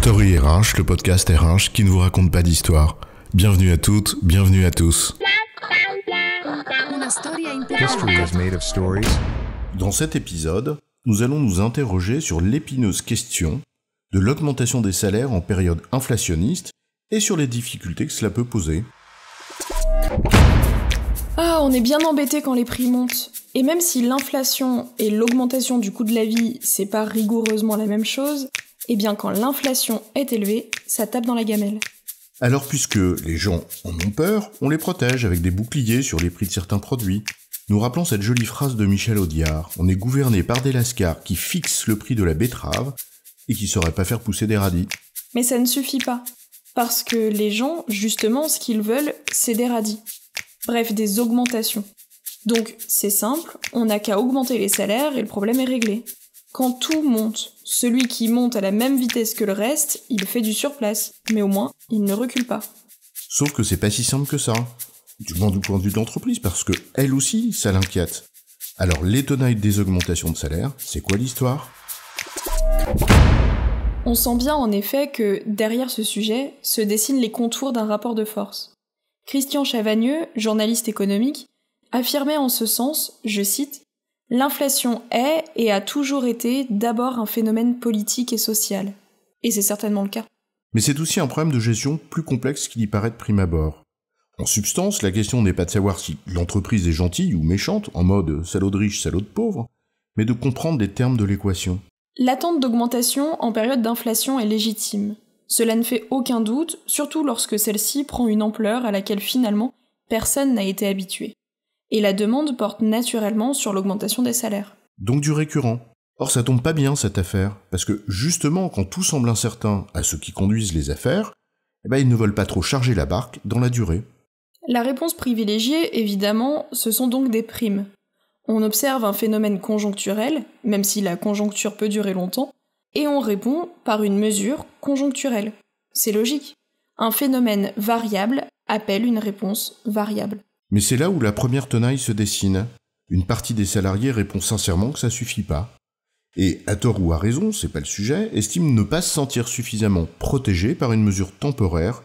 Story RH, le podcast RH qui ne vous raconte pas d'histoire. Bienvenue à toutes, bienvenue à tous. History is made of stories. Dans cet épisode, nous allons nous interroger sur l'épineuse question de l'augmentation des salaires en période inflationniste et sur les difficultés que cela peut poser. Ah, on est bien embêté quand les prix montent. Et même si l'inflation et l'augmentation du coût de la vie, c'est pas rigoureusement la même chose, eh bien quand l'inflation est élevée, ça tape dans la gamelle. Alors puisque les gens en ont peur, on les protège avec des boucliers sur les prix de certains produits. Nous rappelons cette jolie phrase de Michel Audiard. On est gouverné par des lascars qui fixent le prix de la betterave et qui sauraient pas faire pousser des radis. Mais ça ne suffit pas. Parce que les gens, justement, ce qu'ils veulent, c'est des radis. Bref, des augmentations. Donc, c'est simple, on n'a qu'à augmenter les salaires et le problème est réglé. Quand tout monte, celui qui monte à la même vitesse que le reste, il fait du surplace, mais au moins, il ne recule pas. Sauf que c'est pas si simple que ça. Du moins du point de vue de l'entreprise, parce que elle aussi, ça l'inquiète. Alors, les tenailles des augmentations de salaire, c'est quoi l'histoire ? On sent bien en effet que, derrière ce sujet, se dessinent les contours d'un rapport de force. Christian Chavagneux, journaliste économique, affirmait en ce sens, je cite, « L'inflation est et a toujours été d'abord un phénomène politique et social. » Et c'est certainement le cas. Mais c'est aussi un problème de gestion plus complexe qu'il y paraît de prime abord. En substance, la question n'est pas de savoir si l'entreprise est gentille ou méchante, en mode salaud de riche, salaud de pauvre, mais de comprendre les termes de l'équation. L'attente d'augmentation en période d'inflation est légitime. Cela ne fait aucun doute, surtout lorsque celle-ci prend une ampleur à laquelle finalement personne n'a été habitué. Et la demande porte naturellement sur l'augmentation des salaires. Donc du récurrent. Or ça tombe pas bien cette affaire, parce que justement quand tout semble incertain à ceux qui conduisent les affaires, ils ne veulent pas trop charger la barque dans la durée. La réponse privilégiée, évidemment, ce sont donc des primes. On observe un phénomène conjoncturel, même si la conjoncture peut durer longtemps, et on répond par une mesure conjoncturelle. C'est logique. Un phénomène variable appelle une réponse variable. Mais c'est là où la première tenaille se dessine. Une partie des salariés répond sincèrement que ça suffit pas. Et, à tort ou à raison, c'est pas le sujet, estime ne pas se sentir suffisamment protégé par une mesure temporaire,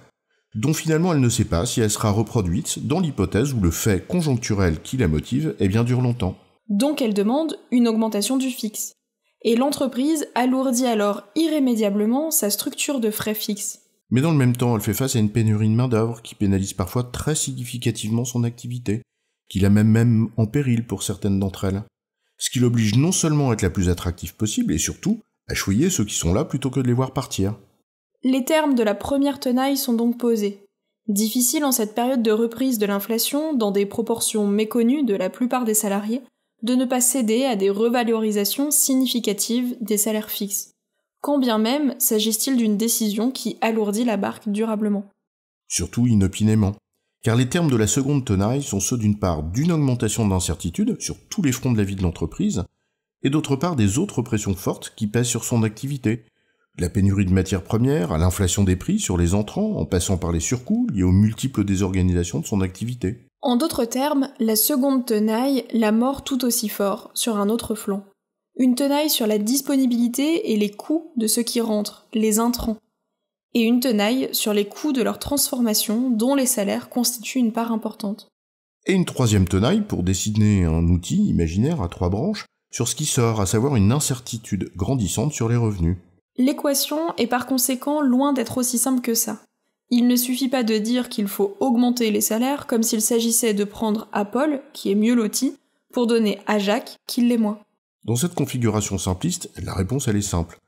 dont finalement elle ne sait pas si elle sera reproduite dans l'hypothèse où le fait conjoncturel qui la motive dure longtemps. Donc elle demande une augmentation du fixe. Et l'entreprise alourdit alors irrémédiablement sa structure de frais fixes. Mais dans le même temps, elle fait face à une pénurie de main-d'œuvre qui pénalise parfois très significativement son activité, qui la met même en péril pour certaines d'entre elles. Ce qui l'oblige non seulement à être la plus attractive possible, et surtout à choyer ceux qui sont là plutôt que de les voir partir. Les termes de la première tenaille sont donc posés. Difficile en cette période de reprise de l'inflation, dans des proportions méconnues de la plupart des salariés, de ne pas céder à des revalorisations significatives des salaires fixes. Quand bien même s'agisse-t-il d'une décision qui alourdit la barque durablement. Surtout inopinément. Car les termes de la seconde tenaille sont ceux d'une part d'une augmentation d'incertitude sur tous les fronts de la vie de l'entreprise, et d'autre part des autres pressions fortes qui pèsent sur son activité. De la pénurie de matières premières à l'inflation des prix sur les entrants, en passant par les surcoûts liés aux multiples désorganisations de son activité. En d'autres termes, la seconde tenaille la mord tout aussi fort sur un autre flanc. Une tenaille sur la disponibilité et les coûts de ce qui rentre, les intrants. Et une tenaille sur les coûts de leur transformation, dont les salaires constituent une part importante. Et une troisième tenaille pour dessiner un outil imaginaire à 3 branches sur ce qui sort, à savoir une incertitude grandissante sur les revenus. L'équation est par conséquent loin d'être aussi simple que ça. Il ne suffit pas de dire qu'il faut augmenter les salaires comme s'il s'agissait de prendre à Paul, qui est mieux loti, pour donner à Jacques, qui l'est moins. Dans cette configuration simpliste, la réponse elle est simple.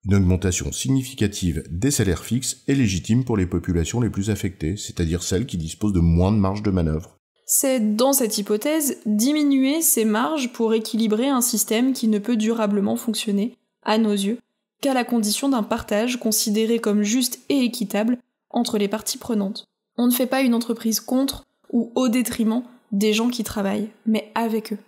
Une augmentation significative des salaires fixes est légitime pour les populations les plus affectées, c'est-à-dire celles qui disposent de moins de marge de manœuvre. C'est, dans cette hypothèse, diminuer ces marges pour équilibrer un système qui ne peut durablement fonctionner, à nos yeux, qu'à la condition d'un partage considéré comme juste et équitable entre les parties prenantes. On ne fait pas une entreprise contre ou au détriment des gens qui travaillent, mais avec eux.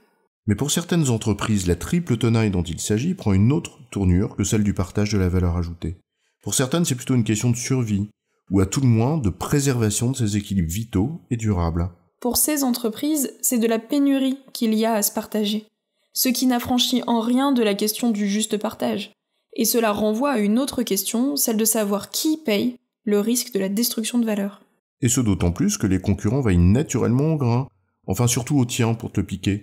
Mais pour certaines entreprises, la triple tenaille dont il s'agit prend une autre tournure que celle du partage de la valeur ajoutée. Pour certaines, c'est plutôt une question de survie, ou à tout le moins de préservation de ces équilibres vitaux et durables. Pour ces entreprises, c'est de la pénurie qu'il y a à se partager, ce qui n'affranchit en rien de la question du juste partage. Et cela renvoie à une autre question, celle de savoir qui paye le risque de la destruction de valeur. Et ce d'autant plus que les concurrents veillent naturellement au grain. Enfin surtout au tien pour te piquer.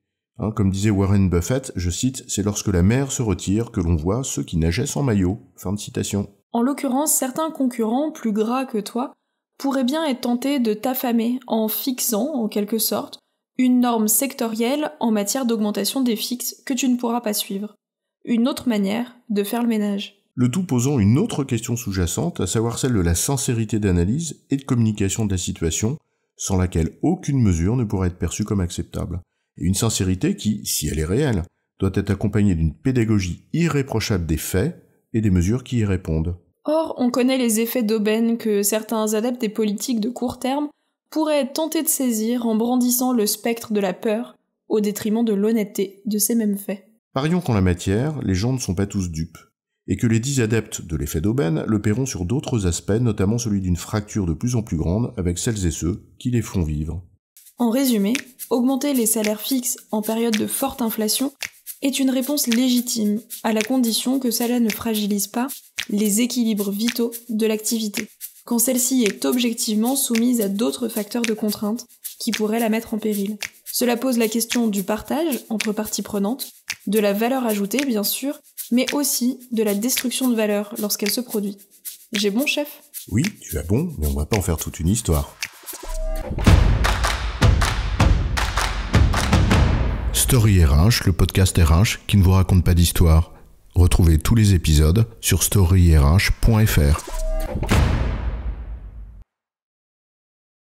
Comme disait Warren Buffett, je cite, « C'est lorsque la mer se retire que l'on voit ceux qui nageaient sans maillot ». Fin de citation. En l'occurrence, certains concurrents, plus gras que toi, pourraient bien être tentés de t'affamer en fixant, en quelque sorte, une norme sectorielle en matière d'augmentation des fixes que tu ne pourras pas suivre. Une autre manière de faire le ménage. Le tout posant une autre question sous-jacente, à savoir celle de la sincérité d'analyse et de communication de la situation, sans laquelle aucune mesure ne pourra être perçue comme acceptable. Et une sincérité qui, si elle est réelle, doit être accompagnée d'une pédagogie irréprochable des faits et des mesures qui y répondent. Or, on connaît les effets d'aubaine que certains adeptes des politiques de court terme pourraient être tentés de saisir en brandissant le spectre de la peur au détriment de l'honnêteté de ces mêmes faits. Parions qu'en la matière, les gens ne sont pas tous dupes, et que les 10 adeptes de l'effet d'aubaine le paieront sur d'autres aspects, notamment celui d'une fracture de plus en plus grande avec celles et ceux qui les font vivre. En résumé, augmenter les salaires fixes en période de forte inflation est une réponse légitime, à la condition que cela ne fragilise pas les équilibres vitaux de l'activité, quand celle-ci est objectivement soumise à d'autres facteurs de contrainte qui pourraient la mettre en péril. Cela pose la question du partage entre parties prenantes, de la valeur ajoutée bien sûr, mais aussi de la destruction de valeur lorsqu'elle se produit. J'ai bon, chef ? Oui, tu as bon, mais on va pas en faire toute une histoire. Story RH, le podcast RH qui ne vous raconte pas d'histoire. Retrouvez tous les épisodes sur storyrh.fr.